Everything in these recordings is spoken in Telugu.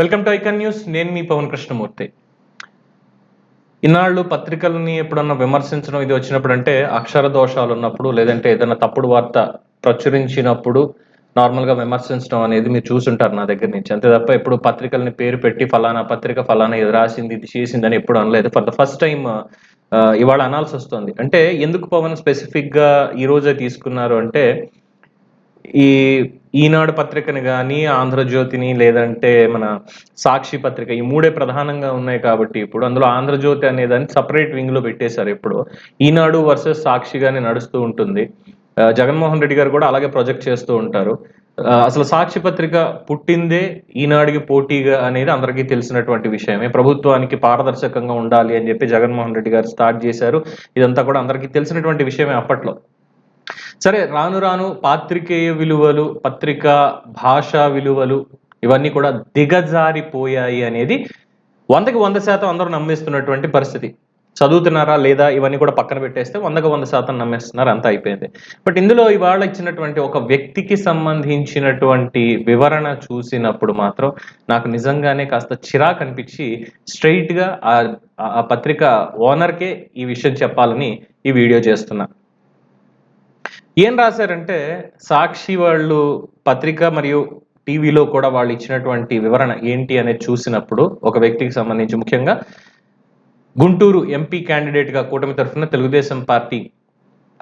Welcome to icon news. నేను మీ పవన్ కృష్ణమూర్తి. ఇన్నాళ్ళు పత్రికల్ని ఎప్పుడన్నా విమర్శించడం ఇది వచ్చినప్పుడు అంటే అక్షర దోషాలు ఉన్నప్పుడు, లేదంటే ఏదైనా తప్పుడు వార్త ప్రచురించినప్పుడు నార్మల్గా విమర్శించడం అనేది మీరు చూసుంటారు నా దగ్గర నుంచి. అంతే తప్ప ఎప్పుడు పత్రికల్ని పేరు పెట్టి ఫలానా పత్రిక ఫలానా ఇది రాసింది ఇది చేసిందని ఎప్పుడు అనలేదు. ఫర్ ద ఫస్ట్ టైం ఇవాళ అనాల్సి వస్తుంది. అంటే ఎందుకు పవన్ స్పెసిఫిక్గా ఈ రోజే తీసుకున్నారు అంటే, ఈ ఈనాడు పత్రికని కానీ, ఆంధ్రజ్యోతిని, లేదంటే మన సాక్షి పత్రిక, ఈ మూడే ప్రధానంగా ఉన్నాయి కాబట్టి ఇప్పుడు అందులో ఆంధ్రజ్యోతి అనేదాన్ని సపరేట్ వింగ్ లో పెట్టేశారు. ఎప్పుడు ఈనాడు వర్సెస్ సాక్షిగానే నడుస్తూ ఉంటుంది. జగన్మోహన్ రెడ్డి గారు కూడా అలాగే ప్రొజెక్ట్ చేస్తూ ఉంటారు. అసలు సాక్షి పత్రిక పుట్టిందే ఈనాడుకి పోటీగా అనేది అందరికీ తెలిసినటువంటి విషయమే. ప్రభుత్వానికి పారదర్శకంగా ఉండాలి అని చెప్పి జగన్మోహన్ రెడ్డి గారు స్టార్ట్ చేశారు. ఇదంతా కూడా అందరికీ తెలిసినటువంటి విషయమే అప్పట్లో. సరే, రాను రాను పాత్రికేయ విలువలు, పత్రికా భాషా విలువలు ఇవన్నీ కూడా దిగజారిపోయాయి అనేది 100% అందరూ నమ్మేస్తున్నటువంటి పరిస్థితి. చదువుతున్నారా లేదా ఇవన్నీ కూడా పక్కన పెట్టేస్తే 100% నమ్మేస్తున్నారు, అంతా అయిపోయింది. బట్ ఇందులో ఇవాళ ఇచ్చినటువంటి ఒక వ్యక్తికి సంబంధించినటువంటి వివరణ చూసినప్పుడు మాత్రం నాకు నిజంగానే కాస్త చిరాకు అనిపించి స్ట్రైట్గా ఆ పత్రిక ఓనర్కే ఈ విషయం చెప్పాలని ఈ వీడియో చేస్తున్నా. ఏం రాశారంటే, సాక్షి వాళ్ళు పత్రిక మరియు టీవీలో కూడా వాళ్ళు ఇచ్చినటువంటి వివరణ ఏంటి అనేది చూసినప్పుడు ఒక వ్యక్తికి సంబంధించి, ముఖ్యంగా గుంటూరు ఎంపీ క్యాండిడేట్గా కూటమి తరఫున తెలుగుదేశం పార్టీ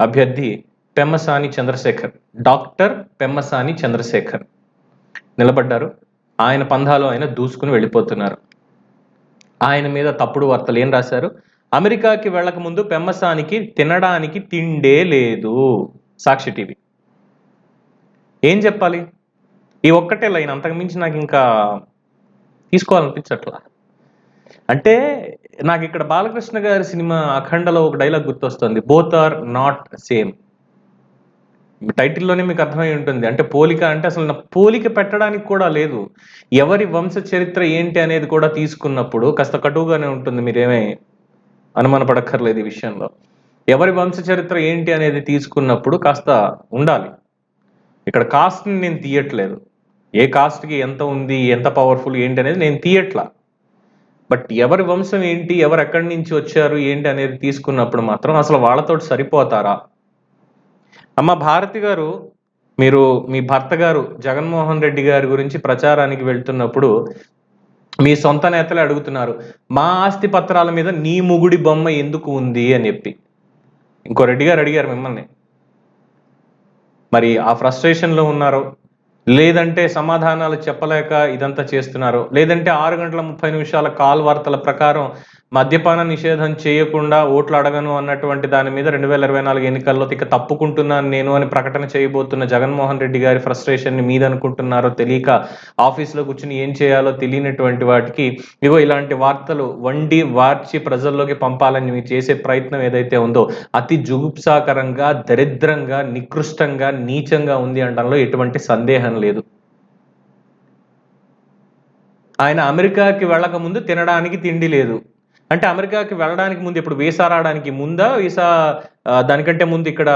అభ్యర్థి పెమ్మసాని చంద్రశేఖర్, డాక్టర్ పెమ్మసాని చంద్రశేఖర్ నిలబడ్డారు. ఆయన పంధాలో ఆయన దూసుకుని వెళ్ళిపోతున్నారు. ఆయన మీద తప్పుడు వార్తలు ఏం రాశారు? అమెరికాకి వెళ్ళక ముందు పెమ్మసానికి తినడానికి తిండే లేదు. సాక్షి టీవీ ఏం చెప్పాలి? ఈ ఒక్కటే లైన్, అంతకుమించి నాకు ఇంకా తీసుకోవాలనిపించట్లా. అంటే నాకు ఇక్కడ బాలకృష్ణ గారి సినిమా అఖండలో ఒక డైలాగ్ గుర్తొస్తుంది, బోత్ ఆర్ నాట్ సేమ్. టైటిల్లోనే మీకు అర్థమై ఉంటుంది. అంటే పోలిక అంటే అసలు నా పోలిక పెట్టడానికి కూడా లేదు. ఎవరి వంశ చరిత్ర ఏంటి అనేది కూడా తీసుకున్నప్పుడు కాస్త కటువుగానే ఉంటుంది, మీరేమీ అనుమానపడక్కర్లేదు ఈ విషయంలో. ఎవరి వంశ చరిత్ర ఏంటి అనేది తీసుకున్నప్పుడు కాస్త ఉండాలి. ఇక్కడ కాస్ట్ని నేను తీయట్లేదు, ఏ కాస్ట్కి ఎంత ఉంది, ఎంత పవర్ఫుల్ ఏంటి అనేది నేను తీయట్లా. బట్ ఎవరి వంశం ఏంటి, ఎవరు ఎక్కడి నుంచి వచ్చారు ఏంటి అనేది తీసుకున్నప్పుడు మాత్రం అసలు వాళ్ళతో సరిపోతారా? అమ్మ భారతి గారు, మీరు మీ భర్త గారు జగన్మోహన్ రెడ్డి గారి గురించి ప్రచారానికి వెళ్తున్నప్పుడు మీ సొంత నేతలే అడుగుతున్నారు, మా ఆస్తి పత్రాల మీద నీ ముగుడి బొమ్మ ఎందుకు ఉంది అని చెప్పి. ఇంకో రెడ్డి గారు అడిగారు మిమ్మల్ని. మరి ఆ ఫ్రస్ట్రేషన్లో ఉన్నారో, లేదంటే సమాధానాలు చెప్పలేక ఇదంతా చేస్తున్నారో, లేదంటే 6 గంటల 30 నిమిషాల కాల్ వార్తల ప్రకారం మద్యపాన నిషేధం చేయకుండా ఓట్లు అడగను అన్నటువంటి దాని మీద 2024 ఎన్నికల్లో ఇక తప్పుకుంటున్నాను నేను అని ప్రకటన చేయబోతున్న జగన్మోహన్ రెడ్డి గారి ఫ్రస్ట్రేషన్ని మీద అనుకుంటున్నారో తెలియక ఆఫీస్లో కూర్చుని ఏం చేయాలో తెలియనటువంటి వాటికి ఇగో ఇలాంటి వార్తలు వండి వార్చి ప్రజల్లోకి పంపాలని మీరు చేసే ప్రయత్నం ఏదైతే ఉందో అతి జుగుప్సాకరంగా, దరిద్రంగా, నికృష్టంగా, నీచంగా ఉంది అనడంలో ఎటువంటి సందేహం లేదు. ఆయన అమెరికాకి వెళ్ళక ముందు తినడానికి తిండి లేదు అంటే, అమెరికాకి వెళ్ళడానికి ముందు ఇప్పుడు వీసా రావడానికి ముందా, వీసా దానికంటే ముందు ఇక్కడ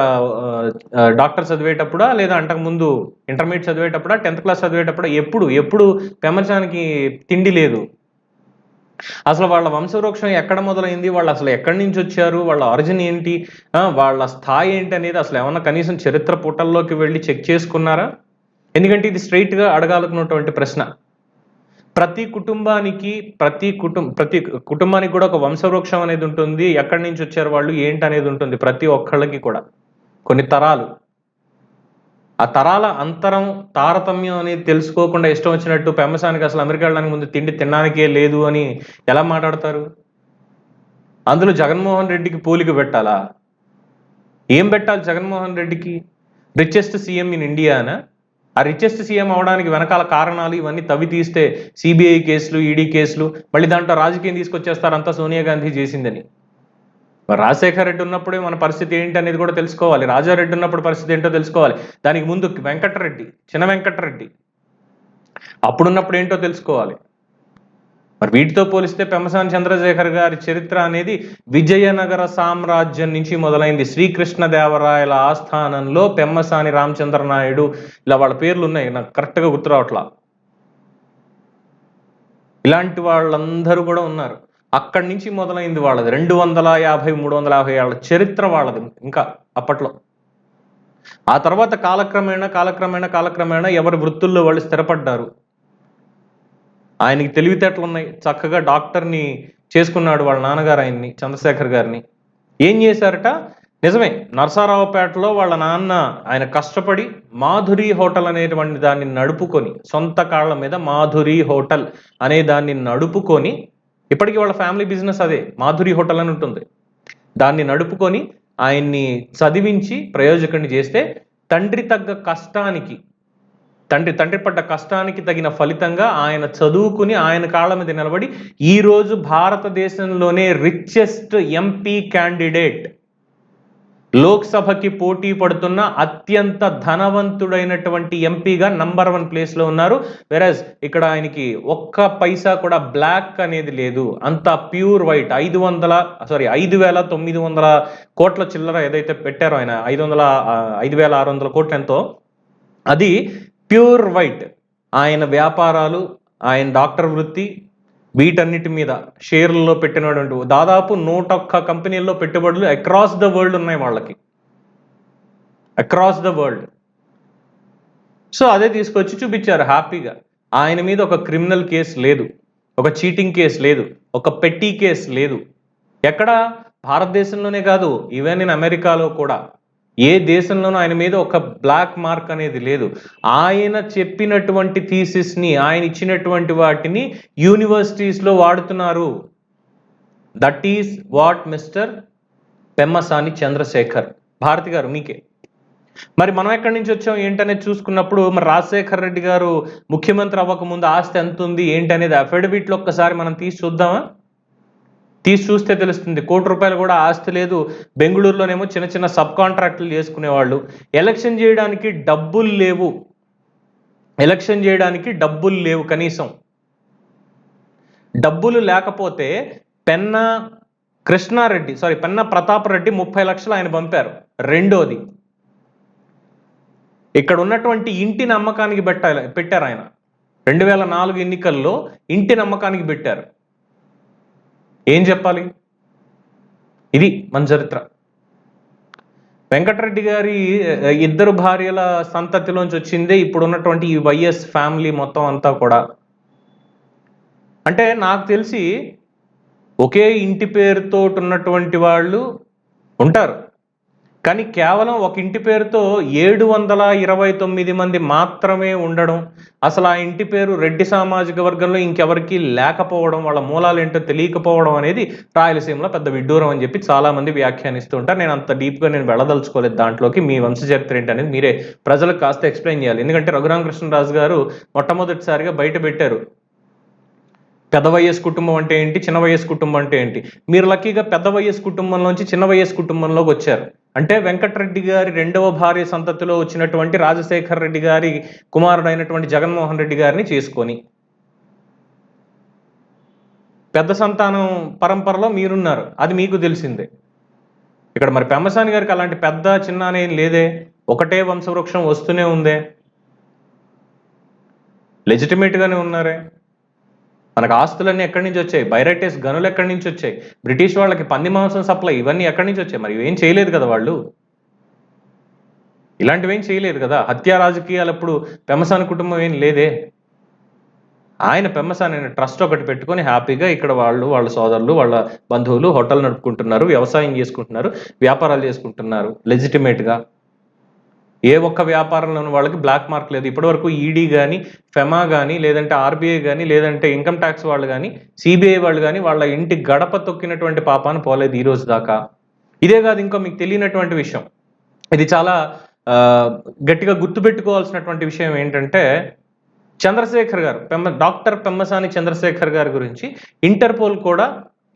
డాక్టర్ చదివేటప్పుడా, లేదా అంతకు ముందు ఇంటర్మీడియట్ చదివేటప్పుడా, 10th క్లాస్ చదివేటప్పుడా, ఎప్పుడు పెమ్మసానికి తిండి లేదు? అసలు వాళ్ళ వంశవృక్షం ఎక్కడ మొదలైంది, వాళ్ళు అసలు ఎక్కడి నుంచి వచ్చారు, వాళ్ళ ఆరిజిన్ ఏంటి, వాళ్ళ స్థాయి ఏంటి అనేది అసలు ఏమన్నా కనీసం చరిత్ర పుటల్లోకి వెళ్ళి చెక్ చేసుకున్నారా? ఎందుకంటే ఇది స్ట్రైట్గా అడగాలనుకున్నటువంటి ప్రశ్న. ప్రతి కుటుంబానికి కూడా ఒక వంశవృక్షం అనేది ఉంటుంది, ఎక్కడి నుంచి వచ్చారు వాళ్ళు ఏంటి అనేది ఉంటుంది ప్రతి ఒక్కళ్ళకి కూడా. కొన్ని తరాలు, ఆ తరాల అంతరం, తారతమ్యం అనేది తెలుసుకోకుండా ఇష్టం వచ్చినట్టు పెమ్మసానికి అసలు అమెరికా వెళ్ళడానికి ముందు తిండి తినడానికే లేదు అని ఎలా మాట్లాడతారు? అందులో జగన్మోహన్ రెడ్డికి పోలిక పెట్టాలా? ఏం పెట్టాలి జగన్మోహన్ రెడ్డికి? Richest CM in Indiana? ఆ రిచెస్ట్ సీఎం అవడానికి వెనకాల కారణాలు ఇవన్నీ తవ్వి తీస్తే సిబిఐ కేసులు, ఈడీ కేసులు, మళ్ళీ దాంట్లో రాజకీయం తీసుకొచ్చేస్తారు అంతా సోనియా గాంధీ చేసిందని. రాజశేఖర రెడ్డి ఉన్నప్పుడే మన పరిస్థితి ఏంటి అనేది కూడా తెలుసుకోవాలి, రాజారెడ్డి ఉన్నప్పుడు పరిస్థితి ఏంటో తెలుసుకోవాలి, దానికి ముందు వెంకటరెడ్డి, చిన్న వెంకటరెడ్డి అప్పుడున్నప్పుడు ఏంటో తెలుసుకోవాలి. మరి వీటితో పోలిస్తే పెమ్మసాని చంద్రశేఖర్ గారి చరిత్ర అనేది విజయనగర సామ్రాజ్యం నుంచి మొదలైంది. శ్రీకృష్ణదేవరాయల ఆస్థానంలో పెమ్మసాని రామచంద్ర నాయుడు, ఇలా వాళ్ళ పేర్లు ఉన్నాయి, నాకు కరెక్ట్గా గుర్తు రావట్లా. ఇలాంటి వాళ్ళందరూ కూడా ఉన్నారు. అక్కడి నుంచి మొదలైంది వాళ్ళది 250, 350 ఏళ్ల చరిత్ర వాళ్ళది ఇంకా అప్పట్లో. ఆ తర్వాత కాలక్రమేణా ఎవరి వృత్తుల్లో వాళ్ళు స్థిరపడ్డారు. ఆయనకి తెలివితేటలు ఉన్నాయి, చక్కగా డాక్టర్ని చేసుకున్నాడు వాళ్ళ నాన్నగారు ఆయన్ని, చంద్రశేఖర్ గారిని. ఏం చేశారట, నిజమే, నరసరావుపేటలో వాళ్ళ నాన్న ఆయన కష్టపడి మాధురి హోటల్ అనేటువంటి దాన్ని నడుపుకొని, సొంత కాళ్ళ మీద మాధురి హోటల్ అనే దాన్ని నడుపుకొని, ఇప్పటికీ వాళ్ళ ఫ్యామిలీ బిజినెస్ అదే, మాధురి హోటల్ అని ఉంటుంది. దాన్ని నడుపుకొని ఆయన్ని చదివించి ప్రయోజకుడిని చేస్తే తండ్రి పడ్డ కష్టానికి తగిన ఫలితంగా ఆయన చదువుకుని ఆయన కాళ్ళ మీద నిలబడి ఈరోజు భారతదేశంలోనే రిచెస్ట్ ఎంపీ క్యాండిడేట్, లోక్సభకి పోటీ పడుతున్న అత్యంత ధనవంతుడైనటువంటి ఎంపీగా నంబర్ 1 ప్లేస్లో ఉన్నారు. వెరస్ ఇక్కడ ఆయనకి ఒక్క పైసా కూడా బ్లాక్ అనేది లేదు, అంత ప్యూర్ వైట్. 5,900 కోట్ల చిల్లర ఏదైతే పెట్టారో ఆయన, 5,600 కోట్లు ఎంతో, అది ప్యూర్ వైట్. ఆయన వ్యాపారాలు, ఆయన డాక్టర్ వృత్తి, వీటన్నిటి మీద షేర్లలో పెట్టినటువంటి దాదాపు 101 కంపెనీల్లో పెట్టుబడులు అక్రాస్ ద వరల్డ్ ఉన్నాయి వాళ్ళకి, అక్రాస్ ద వరల్డ్. సో అదే తీసుకొచ్చి చూపించారు హ్యాపీగా. ఆయన మీద ఒక క్రిమినల్ కేసు లేదు, ఒక చీటింగ్ కేసు లేదు, ఒక పెట్టి కేసు లేదు. ఎక్కడ, భారతదేశంలోనే కాదు, ఈవెన్ ఇన్ అమెరికాలో కూడా ఏ దేశంలోనూ ఆయన మీద ఒక బ్లాక్ మార్క్ అనేది లేదు. ఆయన చెప్పినటువంటి థీసిస్ని, ఆయన ఇచ్చినటువంటి వాటిని యూనివర్సిటీస్లో వాడుతున్నారు. That is what mister Pemmasani Chandrasekhar. Bharathi గారు మీకే. మరి మనం ఎక్కడి నుంచి వచ్చాం ఏంటనేది చూసుకున్నప్పుడు, మరి రాజశేఖర్ రెడ్డి గారు ముఖ్యమంత్రి అవ్వకముందు ఆస్తి ఎంత ఉంది ఏంటనేది అఫిడవిట్లో ఒక్కసారి మనం తీసి చూద్దామా? తీసి చూస్తే తెలుస్తుంది. ₹1 కూడా ఆస్తి లేదు. బెంగళూరులోనేమో చిన్న చిన్న సబ్ కాంట్రాక్టులు చేసుకునేవాళ్ళు. ఎలక్షన్ చేయడానికి డబ్బులు లేవు. కనీసం డబ్బులు లేకపోతే పెన్నా ప్రతాప్ రెడ్డి 30 లక్షలు ఆయన పంపారు. రెండోది, ఇక్కడ ఉన్నటువంటి ఇంటిని అమ్మకానికి పెట్టారు ఆయన. 2004 ఎన్నికల్లో ఇంటిని అమ్మకానికి పెట్టారు. ఏం చెప్పాలి? ఇది మన చరిత్ర. వెంకటరెడ్డి గారి 2 భార్యల సంతతిలోంచి వచ్చిందే ఇప్పుడు ఉన్నటువంటి ఈ వైఎస్ ఫ్యామిలీ మొత్తం అంతా కూడా. అంటే నాకు తెలిసి ఒకే ఇంటి పేరుతో ఉన్నటువంటి వాళ్ళు ఉంటారు, కానీ కేవలం ఒక ఇంటి పేరుతో 729 మంది మాత్రమే ఉండడం, అసలు ఆ ఇంటి పేరు రెడ్డి సామాజిక వర్గంలో ఇంకెవరికి లేకపోవడం, వాళ్ళ మూలాలు ఏంటో తెలియకపోవడం అనేది రాయలసీమలో పెద్ద విడ్డూరం అని చెప్పి చాలా మంది వ్యాఖ్యానిస్తూ ఉంటారు. నేను అంత డీప్గా వెళ్ళదలుచుకోలేదు దాంట్లోకి. మీ వంశచరిత్ర ఏంటనేది మీరే ప్రజలకు కాస్త ఎక్స్ప్లెయిన్ చేయాలి. ఎందుకంటే రఘురామకృష్ణరాజు గారు మొట్టమొదటిసారిగా బయట పెట్టారు, పెద్ద వయస్సు కుటుంబం అంటే ఏంటి, చిన్న వయస్సు కుటుంబం అంటే ఏంటి. మీరు లక్కీగా పెద్ద వయస్సు కుటుంబంలోంచి చిన్న వయస్సు కుటుంబంలోకి వచ్చారు. అంటే వెంకటరెడ్డి గారి 2వ భార్య సంతతిలో వచ్చినటువంటి రాజశేఖర్ రెడ్డి గారి కుమారుడైనటువంటి జగన్మోహన్ రెడ్డి గారిని చేసుకొని పెద్ద సంతానం పరంపరలో మీరున్నారు, అది మీకు తెలిసిందే. ఇక్కడ మరి పెమ్మసాని గారికి అలాంటి పెద్ద చిన్న అనేది లేదే, ఒకటే వంశవృక్షం వస్తూనే ఉందే, లెజిటిమేట్గానే ఉన్నారే. మనకు ఆస్తులన్నీ ఎక్కడి నుంచి వచ్చాయి? బైరైటేస్ గనులు ఎక్కడి నుంచి వచ్చాయి? బ్రిటిష్ వాళ్ళకి పంది మాంసం సప్లై, ఇవన్నీ ఎక్కడి నుంచి వచ్చాయి? మరి ఇవేం చేయలేదు కదా వాళ్ళు, ఇలాంటివేం చేయలేదు కదా. హత్యా రాజకీయాలు అప్పుడు పెమ్మసాని కుటుంబం ఏం లేదే. ఆయన పెమ్మసాని ట్రస్ట్ ఒకటి పెట్టుకొని హ్యాపీగా ఇక్కడ వాళ్ళ సోదరులు, వాళ్ళ బంధువులు హోటల్ నడుపుకుంటున్నారు, వ్యవసాయం చేసుకుంటున్నారు, వ్యాపారాలు చేసుకుంటున్నారు లెజిటిమేట్గా. ఏ ఒక్క వ్యాపారంలోనూ వాళ్ళకి బ్లాక్ మార్క్ లేదు. ఇప్పటివరకు ఈడీ కానీ, ఫెమా కానీ, లేదంటే ఆర్బీఐ కానీ, లేదంటే ఇన్కమ్ ట్యాక్స్ వాళ్ళు కానీ, సిబిఐ వాళ్ళు కానీ వాళ్ళ ఇంటి గడప తొక్కినటువంటి పాపాను పోలేదు ఈ రోజు దాకా. ఇదే కాదు, ఇంకో మీకు తెలియనటువంటి విషయం, ఇది చాలా గట్టిగా గుర్తుపెట్టుకోవాల్సినటువంటి విషయం ఏంటంటే, చంద్రశేఖర్ గారు, డాక్టర్ పెమ్మసాని చంద్రశేఖర్ గారి గురించి ఇంటర్పోల్ కూడా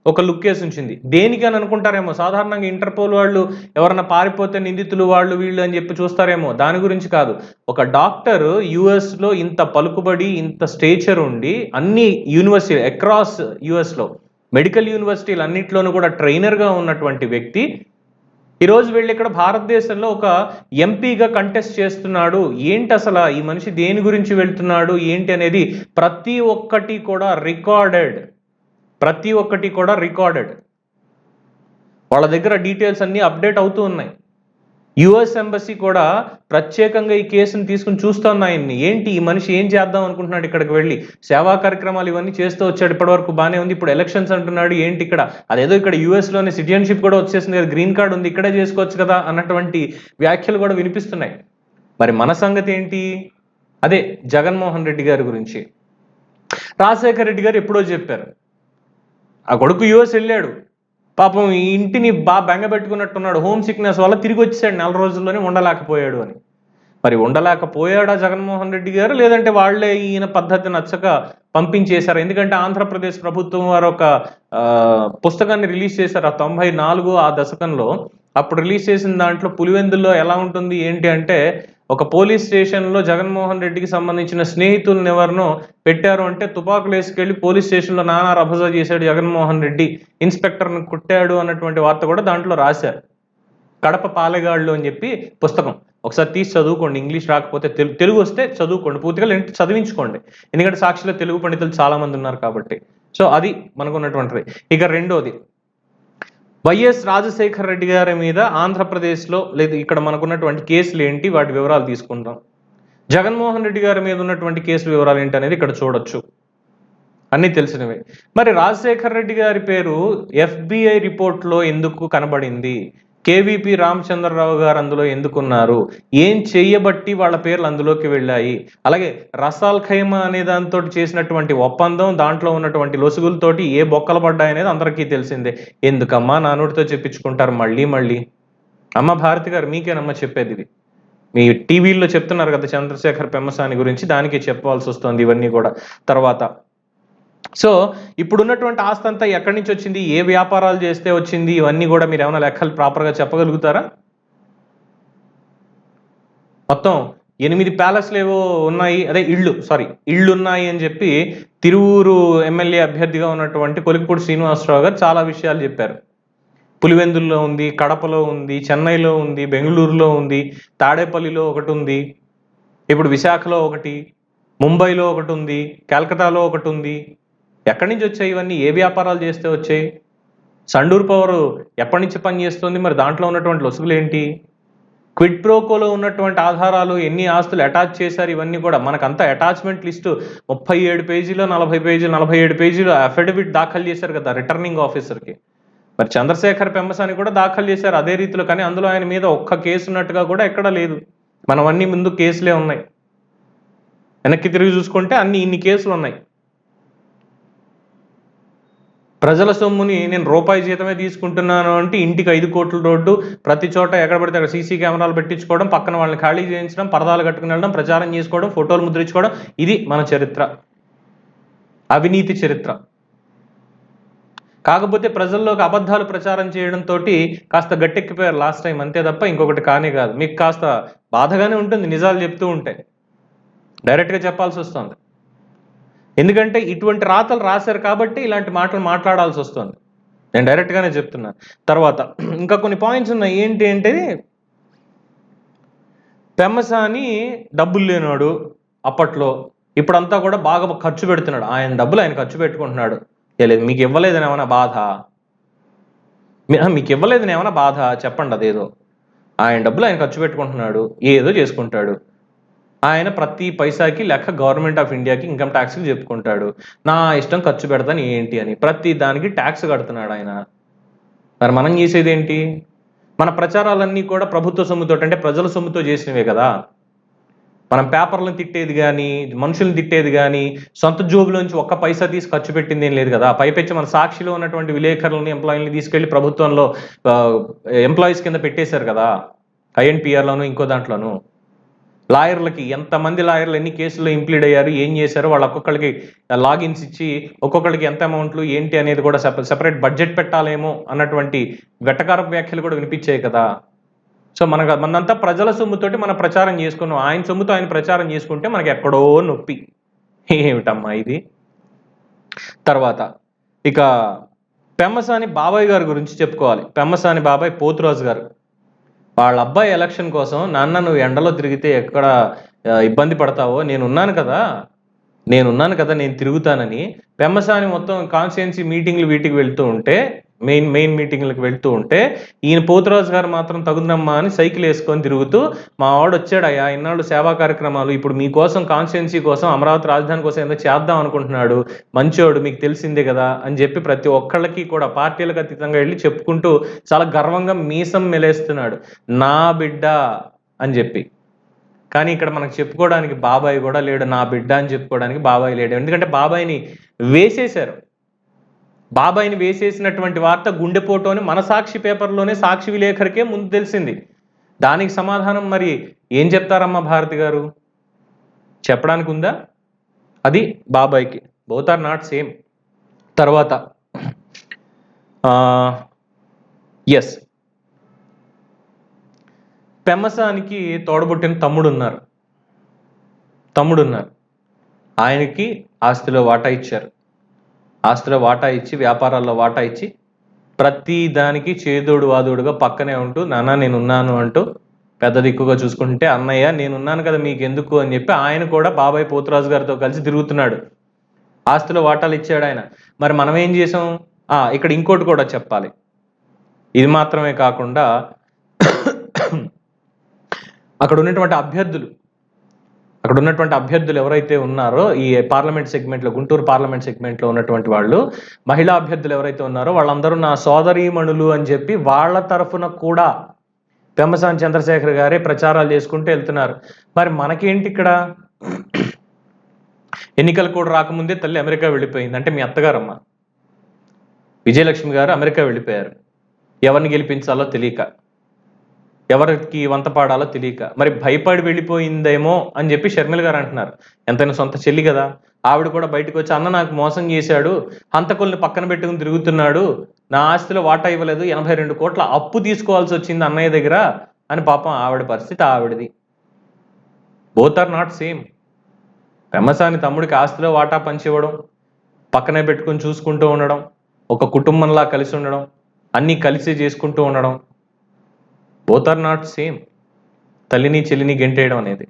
ఒక లుక్ వేసి ఉంచింది. దేనికి అని అనుకుంటారేమో, సాధారణంగా ఇంటర్పోల్ వాళ్ళు ఎవరన్నా పారిపోతే నిందితులు వాళ్ళు వీళ్ళు అని చెప్పి చూస్తారేమో, దాని గురించి కాదు. ఒక డాక్టర్ యుఎస్లో ఇంత పలుకుబడి, ఇంత స్టేచర్ ఉండి, అన్ని యూనివర్సిటీ అక్రాస్ యుఎస్లో మెడికల్ యూనివర్సిటీలు అన్నింటిలోనూ కూడా ట్రైనర్గా ఉన్నటువంటి వ్యక్తి ఈరోజు వెళ్ళి ఇక్కడ భారతదేశంలో ఒక ఎంపీగా కంటెస్ట్ చేస్తున్నాడు. ఏంటి అసలు ఈ మనిషి దేని గురించి వెళ్తున్నాడు ఏంటి అనేది ప్రతి ఒక్కటి కూడా రికార్డెడ్. వాళ్ళ దగ్గర డీటెయిల్స్ అన్నీ అప్డేట్ అవుతూ ఉన్నాయి. యుఎస్ ఎంబసీ కూడా ప్రత్యేకంగా ఈ కేసును తీసుకుని చూస్తున్న ఆయన్ని. ఏంటి ఈ మనిషి ఏం చేద్దాం అనుకుంటున్నాడు, ఇక్కడికి వెళ్ళి సేవా కార్యక్రమాలు ఇవన్నీ చేస్తూ వచ్చాడు, ఇప్పటి వరకు బాగానే ఉంది, ఇప్పుడు ఎలక్షన్స్ అంటున్నాడు, ఏంటి ఇక్కడ అదేదో ఇక్కడ యుఎస్లోనే సిటిజన్షిప్ కూడా వచ్చేసింది కదా, గ్రీన్ కార్డ్ ఉంది, ఇక్కడే చేసుకోవచ్చు కదా అన్నటువంటి వ్యాఖ్యలు కూడా వినిపిస్తున్నాయి. మరి మన సంగతి ఏంటి? అదే జగన్మోహన్ రెడ్డి గారి గురించి రాజశేఖర రెడ్డి గారు ఎప్పుడో చెప్పారు, ఆ కొడుకు యుఎస్ వెళ్ళాడు, పాపం ఈ ఇంటిని బాగా బెంగ పెట్టుకున్నట్టున్నాడు, హోమ్ సిక్నెస్ వల్ల తిరిగి వచ్చేసాడు, 4 రోజుల్లోనే ఉండలేకపోయాడు అని. మరి ఉండలేకపోయాడా జగన్మోహన్ రెడ్డి గారు, లేదంటే వాళ్లే ఈయన పద్ధతి నచ్చక పంపించేశారు? ఎందుకంటే ఆంధ్రప్రదేశ్ ప్రభుత్వం వారు ఒక పుస్తకాన్ని రిలీజ్ చేశారు 94 ఆ దశకంలో. అప్పుడు రిలీజ్ చేసిన దాంట్లో పులివెందుల్లో ఎలా ఉంటుంది ఏంటి అంటే, ఒక పోలీస్ స్టేషన్లో జగన్మోహన్ రెడ్డికి సంబంధించిన స్నేహితులను ఎవరినో పెట్టారు అంటే తుపాకులు వేసుకెళ్లి పోలీస్ స్టేషన్లో నానా రభస చేశాడు జగన్మోహన్ రెడ్డి, ఇన్స్పెక్టర్ను కుట్టాడు అన్నటువంటి వార్త కూడా దాంట్లో రాశారు. కడప పాలెగాళ్ళు అని చెప్పి పుస్తకం, ఒకసారి తీసి చదువుకోండి. ఇంగ్లీష్ రాకపోతే తెలుగు వస్తే చదువుకోండి, పూర్తిగా చదివించుకోండి, ఎందుకంటే సాక్షిలో తెలుగు పండితులు చాలా మంది ఉన్నారు కాబట్టి. సో అది మనకున్నటువంటిది. ఇక రెండోది, వైఎస్ రాజశేఖర రెడ్డి గారి మీద ఆంధ్రప్రదేశ్లో లేదు ఇక్కడ మనకున్నటువంటి కేసులు ఏంటి, వాటి వివరాలు తీసుకుందాం. జగన్మోహన్ రెడ్డి గారి మీద ఉన్నటువంటి కేసుల వివరాలు ఏంటి అనేది ఇక్కడ చూడొచ్చు, అన్నీ తెలిసినవే. మరి రాజశేఖర రెడ్డి గారి పేరు FBI రిపోర్ట్లో ఎందుకు కనబడింది, కేవీపీ రామచంద్రరావు గారు అందులో ఎందుకున్నారు, ఏం చేయబట్టి వాళ్ళ పేర్లు అందులోకి వెళ్ళాయి, అలాగే రసాల్ ఖైమా అనే దాంతో చేసినటువంటి ఒప్పందం, దాంట్లో ఉన్నటువంటి లొసుగులతోటి ఏ బొక్కలు పడ్డాయనేది అందరికీ తెలిసిందే. ఎందుకమ్మా నానుడితో చెప్పించుకుంటారు మళ్ళీ? అమ్మ భారతి గారు మీకేనమ్మా చెప్పేది ఇది, మీ టీవీల్లో చెప్తున్నారు కదా చంద్రశేఖర్ పెమ్మసాని గురించి, దానికి చెప్పాల్సి వస్తుంది ఇవన్నీ కూడా. తర్వాత సో ఇప్పుడున్నటువంటి ఆస్తి అంతా ఎక్కడి నుంచి వచ్చింది, ఏ వ్యాపారాలు చేస్తే వచ్చింది, ఇవన్నీ కూడా మీరు ఏమైనా లెక్కలు ప్రాపర్గా చెప్పగలుగుతారా? మొత్తం 8 ప్యాలెస్లు ఏవో ఉన్నాయి, అదే ఇళ్ళు ఉన్నాయి అని చెప్పి తిరువూరు ఎమ్మెల్యే అభ్యర్థిగా ఉన్నటువంటి కొలిక్పూడి శ్రీనివాసరావు గారు చాలా విషయాలు చెప్పారు. పులివెందుల్లో ఉంది, కడపలో ఉంది, చెన్నైలో ఉంది, బెంగళూరులో ఉంది, తాడేపల్లిలో ఒకటి ఉంది, ఇప్పుడు విశాఖలో ఒకటి, ముంబైలో ఒకటి ఉంది, కలకత్తాలో ఒకటి ఉంది. ఎక్కడి నుంచి వచ్చాయి ఇవన్నీ, ఏ వ్యాపారాలు చేస్తే వచ్చాయి? సండూర్ పవర్ ఎప్పటి నుంచి పనిచేస్తుంది, మరి దాంట్లో ఉన్నటువంటి లొసుగులు ఏంటి? క్విడ్ ప్రోకోలో ఉన్నటువంటి ఆధారాలు, ఎన్ని ఆస్తులు అటాచ్ చేశారు, ఇవన్నీ కూడా మనకంతా అటాచ్మెంట్ లిస్టు 37 పేజీలో 40 పేజీలు 47 పేజీలు అఫిడవిట్ దాఖలు చేశారు కదా రిటర్నింగ్ ఆఫీసర్కి. మరి చంద్రశేఖర్ పెమ్మసాని కూడా దాఖలు చేశారు అదే రీతిలో, కానీ అందులో ఆయన మీద ఒక్క కేసు ఉన్నట్టుగా కూడా ఎక్కడా లేదు. మనవన్నీ ముందు కేసులే ఉన్నాయి, వెనక్కి తిరిగి చూసుకుంటే ఇన్ని కేసులు ఉన్నాయి. ప్రజల సొమ్ముని నేను రూపాయి జీతమే తీసుకుంటున్నాను అంటే ఇంటికి 5 కోట్ల రోడ్డు, ప్రతి చోట ఎక్కడ పడితే అక్కడ సీసీ కెమెరాలు పెట్టించుకోవడం, పక్కన వాళ్ళని ఖాళీ చేయించడం, పరదాలు కట్టుకుని వెళ్ళడం, ప్రచారం చేసుకోవడం, ఫోటోలు ముద్రించుకోవడం, ఇది మన చరిత్ర, అవినీతి చరిత్ర. కాకపోతే ప్రజల్లోకి అబద్ధాలు ప్రచారం చేయడంతో కాస్త గట్టెక్కిపోయారు లాస్ట్ టైం, అంతే తప్ప ఇంకొకటి కానే కాదు. మీకు కాస్త బాధగానే ఉంటుంది నిజాలు చెప్తూ ఉంటే, డైరెక్ట్గా చెప్పాల్సి వస్తుంది. ఎందుకంటే ఇటువంటి రాతలు రాశారు కాబట్టి ఇలాంటి మాటలు మాట్లాడాల్సి వస్తుంది, నేను డైరెక్ట్గానే చెప్తున్నా. తర్వాత ఇంకా కొన్ని పాయింట్స్ ఉన్నాయి. ఏంటి అంటే, పెమ్మసాని డబ్బులు లేనాడు అప్పట్లో, ఇప్పుడంతా కూడా బాగా ఖర్చు పెడుతున్నాడు, ఆయన డబ్బులు ఆయన ఖర్చు పెట్టుకుంటున్నాడు. లేదు మీకు ఇవ్వలేదని ఏమైనా బాధ, మీకు ఇవ్వలేదని ఏమైనా బాధ చెప్పండి. అదేదో ఆయన డబ్బులు ఆయన ఖర్చు పెట్టుకుంటున్నాడు, ఏదో చేసుకుంటాడు, ఆయన ప్రతి పైసాకి లెక్క గవర్నమెంట్ ఆఫ్ ఇండియాకి ఇన్కమ్ ట్యాక్స్కి చెప్పుకుంటాడు, నా ఇష్టం ఖర్చు పెడతాను ఏంటి అని, ప్రతి దానికి ట్యాక్స్ కడుతున్నాడు ఆయన. మరి మనం చేసేది ఏంటి? మన ప్రచారాలన్నీ కూడా ప్రభుత్వ సొమ్ముతో అంటే ప్రజల సొమ్ముతో చేసినవే కదా. మనం పేపర్లను తిట్టేది కానీ, మనుషులను తిట్టేది కానీ, సొంత జోబులోంచి ఒక్క పైసా తీసి ఖర్చు పెట్టింది ఏం లేదు కదా. పైపెచ్చి మన సాక్షిలో ఉన్నటువంటి విలేకరులని, ఎంప్లాయీని తీసుకెళ్లి ప్రభుత్వంలో ఎంప్లాయీస్ కింద పెట్టేశారు కదా, INPRలోను ఇంకో దాంట్లోను. లాయర్లకి ఎంతమంది లాయర్లు ఎన్ని కేసుల్లో ఇంప్లీడ్ అయ్యారు, ఏం చేశారు, వాళ్ళు ఒక్కొక్కరికి లాగిన్స్ ఇచ్చి ఒక్కొక్కరికి ఎంత అమౌంట్లు ఏంటి అనేది కూడా సెపరేట్ బడ్జెట్ పెట్టాలేమో అన్నటువంటి వెటకారపు వ్యాఖ్యలు కూడా వినిపించాయి కదా. సో మనంతా ప్రజల సొమ్ముతోటి మనం ప్రచారం చేసుకున్నాం, ఆయన సొమ్ముతో ఆయన ప్రచారం చేసుకుంటే మనకి ఎక్కడో నొప్పి. ఏమిటమ్మా ఇది? తర్వాత ఇక పెమ్మసాని బాబాయ్ గారి గురించి చెప్పుకోవాలి. పెమ్మసాని బాబాయ్ పోతురాజు గారు వాళ్ళ అబ్బాయి ఎలక్షన్ కోసం, నాన్న నువ్వు ఎండలో తిరిగితే ఎక్కడ ఇబ్బంది పడతావో నేనున్నాను కదా, నేను తిరుగుతానని పెమ్మసాని మొత్తం కాన్స్టిట్యున్సీ మీటింగ్లు వీటికి వెళ్తూ ఉంటే, మెయిన్ మీటింగ్లకు వెళ్తూ ఉంటే, ఈయన పోతురాజు గారు మాత్రం తగుదమ్మా అని సైకిల్ వేసుకొని తిరుగుతూ, మా వాడు వచ్చాడయ్యా ఇన్నాళ్ళు సేవా కార్యక్రమాలు, ఇప్పుడు మీకోసం కాన్స్టిట్యున్సీ కోసం అమరావతి రాజధాని కోసం ఏదో చేద్దాం అనుకుంటున్నాడు, మంచోడు మీకు తెలిసిందే కదా అని చెప్పి ప్రతి ఒక్కళ్ళకి కూడా పార్టీలకు అతీతంగా వెళ్ళి చెప్పుకుంటూ చాలా గర్వంగా మీసం మెలేస్తున్నాడు, నా బిడ్డ అని చెప్పి. కానీ ఇక్కడ మనకు చెప్పుకోవడానికి బాబాయ్ కూడా లేడు, నా బిడ్డ అని చెప్పుకోవడానికి బాబాయ్ లేడు. ఎందుకంటే బాబాయిని వేసేశారు. బాబాయిని వేసేసినటువంటి వార్త గుండెపోటు అని మన సాక్షి పేపర్లోనే సాక్షి విలేకరికే ముందు తెలిసింది. దానికి సమాధానం మరి ఏం చెప్తారమ్మా భారతి గారు? చెప్పడానికి ఉందా? అది బాబాయ్కి. Both are not same. తర్వాత ఎస్, పెమ్మసానికి తోడబుట్టిన తమ్ముడున్నారు. ఆయనకి ఆస్తిలో వాటా ఇచ్చారు. ఆస్తిలో వాటా ఇచ్చి, వ్యాపారాల్లో వాటా ఇచ్చి, ప్రతి దానికి చేదోడు వాదోడుగా పక్కనే ఉంటూ, నాన్న నేనున్నాను అంటూ పెద్ద దిక్కుగా చూసుకుంటే, అన్నయ్య నేనున్నాను కదా మీకు ఎందుకు అని చెప్పి ఆయన కూడా బాబాయ్ పోతురాజు గారితో కలిసి తిరుగుతున్నాడు. ఆస్తిలో వాటాలు ఇచ్చాడు ఆయన. మరి మనం ఏం చేసాం? ఇక్కడ ఇంకోటి కూడా చెప్పాలి. ఇది మాత్రమే కాకుండా అక్కడ ఉన్నటువంటి అభ్యర్థులు ఎవరైతే ఉన్నారో, ఈ పార్లమెంట్ సెగ్మెంట్లో, గుంటూరు పార్లమెంట్ సెగ్మెంట్లో ఉన్నటువంటి వాళ్ళు, మహిళా అభ్యర్థులు ఎవరైతే ఉన్నారో వాళ్ళందరూ నా సోదరీమణులు అని చెప్పి వాళ్ళ తరఫున కూడా పెమ్మసాని చంద్రశేఖర్ గారే ప్రచారాలు చేసుకుంటూ వెళ్తున్నారు. మరి మనకేంటి ఇక్కడ? ఎన్నికలు కూడా రాకముందే తల్లి అమెరికా వెళ్ళిపోయింది. అంటే మీ అత్తగారమ్మ విజయలక్ష్మి గారు అమెరికా వెళ్ళిపోయారు, ఎవరిని గెలిపించాలో తెలియక, ఎవరికి వంత పాడాలో తెలియక. మరి భయపడి వెళ్ళిపోయిందేమో అని చెప్పి షర్మిల గారు అంటున్నారు. ఎంతైనా సొంత చెల్లి కదా, ఆవిడ కూడా బయటకు వచ్చి, అన్న నాకు మోసం చేశాడు, హంతకుల్ని పక్కన పెట్టుకుని తిరుగుతున్నాడు, నా ఆస్తిలో వాటా ఇవ్వలేదు, 82 కోట్ల అప్పు తీసుకోవాల్సి వచ్చింది అన్నయ్య దగ్గర అని పాపం ఆవిడ పరిస్థితి ఆవిడది. Both are not same. Pemmasani తమ్ముడికి ఆస్తిలో వాటా పంచివ్వడం, పక్కనే పెట్టుకుని చూసుకుంటూ ఉండడం, ఒక కుటుంబంలా కలిసి ఉండడం, అన్నీ కలిసి చేసుకుంటూ ఉండడం, బోత్ ఆర్ నాట్ సేమ్. తల్లిని చెల్లిని గెంటేయడం అనేది.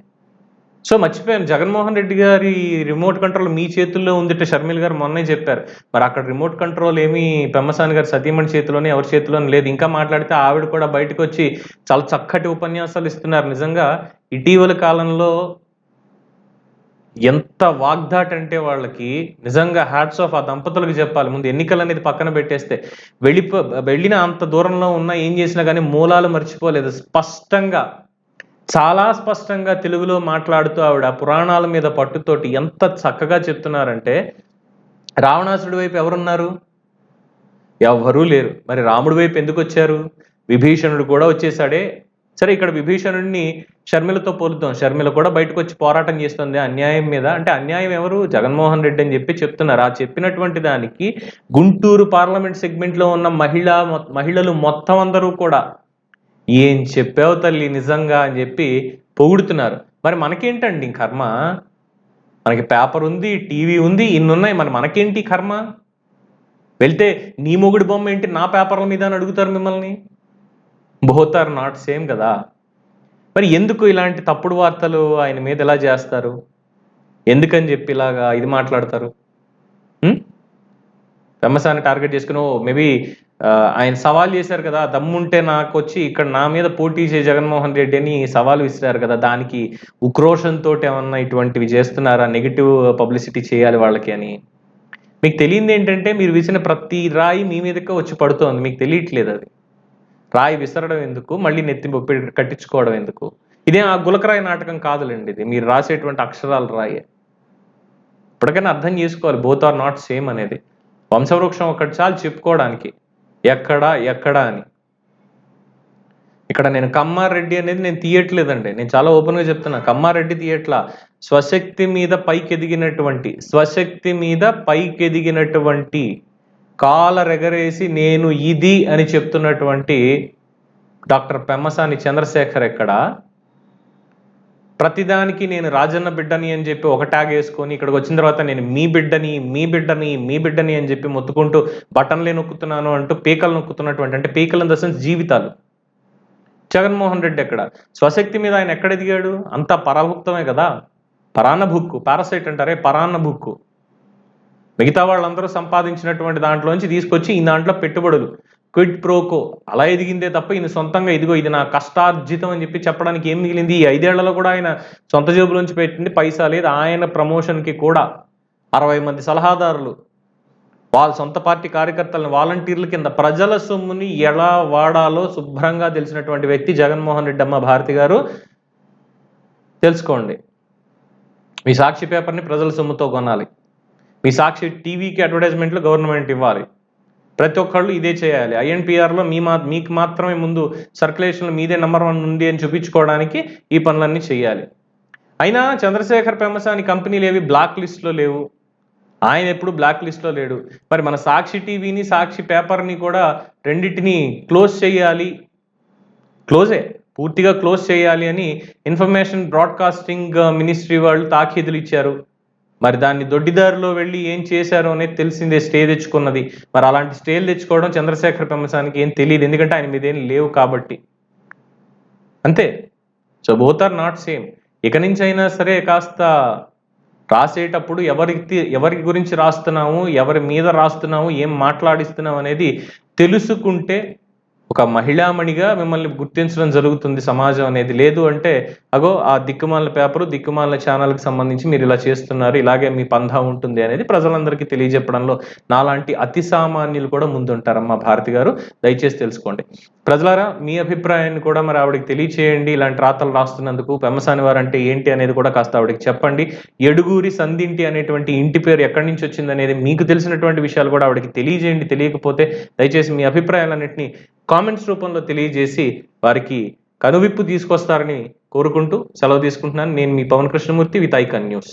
సో మర్చిపోయాను, జగన్మోహన్ రెడ్డి గారి రిమోట్ కంట్రోల్ మీ చేతుల్లో ఉందిట షర్మిల గారు మొన్నే చెప్పారు. మరి అక్కడ రిమోట్ కంట్రోల్ ఏమీ పెమ్మసాని గారి సతీమణి చేతిలోనే, ఎవరి చేతిలోనే లేదు. ఇంకా మాట్లాడితే ఆవిడ కూడా బయటకు వచ్చి చాలా చక్కటి ఉపన్యాసాలు ఇస్తున్నారు. నిజంగా ఇటీవల కాలంలో ఎంత వాగ్దాట్ అంటే వాళ్ళకి నిజంగా హ్యాట్స్ ఆఫ్. ఆ దంపతులకు చెప్పాలి. ముందు ఎన్నికలు అనేది పక్కన పెట్టేస్తే, వెళ్ళిన అంత దూరంలో ఉన్నా ఏం చేసినా కానీ మూలాలు మర్చిపోలేదు. చాలా స్పష్టంగా తెలుగులో మాట్లాడుతూ ఆవిడ పురాణాల మీద పట్టుతోటి ఎంత చక్కగా చెప్తున్నారంటే, రావణాసుడి వైపు ఎవరున్నారు? ఎవ్వరూ లేరు. మరి రాముడి వైపు ఎందుకు వచ్చారు? విభీషణుడు కూడా వచ్చేసాడే. సరే, ఇక్కడ విభీషణుడిని షర్మిలతో పోలుద్దాం. షర్మిల కూడా బయటకు వచ్చి పోరాటం చేస్తుంది అన్యాయం మీద. అంటే అన్యాయం ఎవరు? జగన్మోహన్ రెడ్డి అని చెప్పి చెప్తున్నారు. ఆ చెప్పినటువంటి దానికి గుంటూరు పార్లమెంట్ సెగ్మెంట్లో ఉన్న మహిళలు మొత్తం అందరూ కూడా ఏం చెప్పావు తల్లి నిజంగా అని చెప్పి పొగుడుతున్నారు. మరి మనకేంటండి కర్మ? మనకి పేపర్ ఉంది, టీవీ ఉంది, ఇన్నున్నాయి. మరి మనకేంటి కర్మ? వెళ్తే నీ మొగుడి బొమ్మ ఏంటి నా పేపర్ల మీద అని అడుగుతారు మిమ్మల్ని. బోత్ ఆర్ నాట్ సేమ్ కదా. మరి ఎందుకు ఇలాంటి తప్పుడు వార్తలు ఆయన మీద ఎలా చేస్తారు? ఎందుకని చెప్పి ఇలాగా ఇది మాట్లాడతారు? పెమ్మసాని టార్గెట్ చేసుకుని మేబీ ఆయన సవాల్ చేశారు కదా, దమ్ముంటే నాకు వచ్చి ఇక్కడ నా మీద పోటీ చేయ జగన్మోహన్ రెడ్డి అని సవాల్ విసిరారు కదా, దానికి ఉక్రోషంతో ఏమన్నా ఇటువంటివి చేస్తున్నారా, నెగిటివ్ పబ్లిసిటీ చేయాలి వాళ్ళకి అని. మీకు తెలియంది ఏంటంటే, మీరు విసిన ప్రతి రాయి మీ మీదకే వచ్చి పడుతోంది, మీకు తెలియట్లేదు. అది రాయి విసరడం ఎందుకు, మళ్ళీ నెత్తి కట్టించుకోవడం ఎందుకు? ఇదేం ఆ గులకరాయి నాటకం కాదులేండి, ఇది మీరు రాసేటువంటి అక్షరాల రాయే. ఇప్పటికైనా అర్థం చేసుకోవాలి, బోత్ ఆర్ నాట్ సేమ్ అనేది. వంశవృక్షం ఒకటి చాలు చెప్పుకోవడానికి, ఎక్కడ అని. ఇక్కడ నేను కమ్మారెడ్డి అనేది నేను తీయట్లేదండి, నేను చాలా ఓపెన్గా చెప్తున్నా. కమ్మారెడ్డి తీయట్లా. స్వశక్తి మీద పైకెదిగినటువంటి కాలరెగరేసి నేను ఇది అని చెప్తున్నటువంటి డాక్టర్ పెమ్మసాని చంద్రశేఖర్ ఎక్కడ? ప్రతిదానికి నేను రాజన్న బిడ్డని అని చెప్పి ఒక ట్యాగ్ వేసుకొని ఇక్కడికి వచ్చిన తర్వాత నేను మీ బిడ్డని అని చెప్పి మొత్తుకుంటూ బటన్లే నొక్కుతున్నాను అంటూ పీకలు నొక్కుతున్నటువంటి, అంటే పీకల్ ఇన్ ద సెన్స్ జీవితాలు, జగన్మోహన్ రెడ్డి ఎక్కడ? స్వశక్తి మీద ఆయన ఎక్కడ ఎదిగాడు? అంతా పరాభుక్తమే కదా. పరాన్న భుక్కు, పారాసైట్ అంటారే, పరాన్న భుక్కు. మిగతా వాళ్ళందరూ సంపాదించినటువంటి దాంట్లోంచి తీసుకొచ్చి ఈ దాంట్లో పెట్టుబడులు, క్విడ్ ప్రోకో అలా ఎదిగిందే తప్ప ఈయన సొంతంగా ఇదిగో ఇది నా కష్టార్జితం అని చెప్పి చెప్పడానికి ఏం మిగిలింది? ఈ 5 ఏళ్లలో కూడా ఆయన సొంత జేబులోంచి పెట్టింది పైసా లేదు. ఆయన ప్రమోషన్కి కూడా 60 మంది సలహాదారులు, వాళ్ళ సొంత పార్టీ కార్యకర్తలను వాలంటీర్ల కింద ప్రజల సొమ్ముని ఎలా వాడాలో శుభ్రంగా తెలిసినటువంటి వ్యక్తి జగన్మోహన్ రెడ్డి అమ్మ భారతి గారు. తెలుసుకోండి. మీ సాక్షి పేపర్ని ప్రజల సొమ్ముతో కొనాలి. మీ సాక్షి టీవీకి అడ్వర్టైజ్మెంట్లు గవర్నమెంట్ ఇవ్వాలి. ప్రతి ఒక్కళ్ళు ఇదే చేయాలి. ఐఎన్పిఆర్లో మీకు మాత్రమే ముందు సర్క్యులేషన్లో మీదే నెంబర్ 1 ఉంది అని చూపించుకోవడానికి ఈ పనులన్నీ చేయాలి. అయినా చంద్రశేఖర్ పెమ్మసాని కంపెనీలు ఏవి బ్లాక్ లిస్ట్లో లేవు. ఆయన ఎప్పుడు బ్లాక్ లిస్ట్లో లేడు. మరి మన సాక్షి టీవీని, సాక్షి పేపర్ని కూడా రెండింటిని క్లోజ్ చేయాలి, పూర్తిగా క్లోజ్ చేయాలి అని ఇన్ఫర్మేషన్ బ్రాడ్కాస్టింగ్ మినిస్ట్రీ వాళ్ళు తాకీదులు ఇచ్చారు. మరి దాన్ని దొడ్డిదారిలో వెళ్ళి ఏం చేశారు అనేది తెలిసిందే, స్టే తెచ్చుకున్నది. మరి అలాంటి స్టేలు తెచ్చుకోవడం చంద్రశేఖర్ పెమ్మసానికి ఏం తెలియదు, ఎందుకంటే ఆయన మీద ఏం లేవు కాబట్టి. అంతే. So both are not same. ఇక నుంచి అయినా సరే కాస్త రాసేటప్పుడు ఎవరి గురించి రాస్తున్నాము, ఎవరి మీద రాస్తున్నాము, ఏం మాట్లాడిస్తున్నాము అనేది తెలుసుకుంటే ఒక మహిళామణిగా మిమ్మల్ని గుర్తించడం జరుగుతుంది సమాజం అనేది. లేదు అంటే అగో ఆ దిక్కుమాల పేపరు, దిక్కుమాల ఛానల్కి సంబంధించి మీరు ఇలా చేస్తున్నారు, ఇలాగే మీ పంధా ఉంటుంది అనేది ప్రజలందరికీ తెలియజెప్పడంలో నాలాంటి అతి సామాన్యులు కూడా ముందుంటారమ్మా భారతి గారు. దయచేసి తెలుసుకోండి. ప్రజలారా, మీ అభిప్రాయాన్ని కూడా మరి ఆవిడకి తెలియచేయండి. ఇలాంటి రాతలు రాస్తున్నందుకు పెమ్మసాని వారు అంటే ఏంటి అనేది కూడా కాస్త ఆవిడకి చెప్పండి. ఎడుగూరి సంధింటి అనేటువంటి ఇంటి పేరు ఎక్కడి నుంచి వచ్చింది అనేది మీకు తెలిసినటువంటి విషయాలు కూడా ఆవిడకి తెలియజేయండి. తెలియకపోతే దయచేసి మీ అభిప్రాయాలన్నింటినీ కామెంట్స్ రూపంలో తెలియజేసి వారికి కనువిప్పు తీసుకొస్తారని కోరుకుంటూ సెలవు తీసుకుంటున్నాను. నేను మీ Pawan Krishnamurthy with Icon news.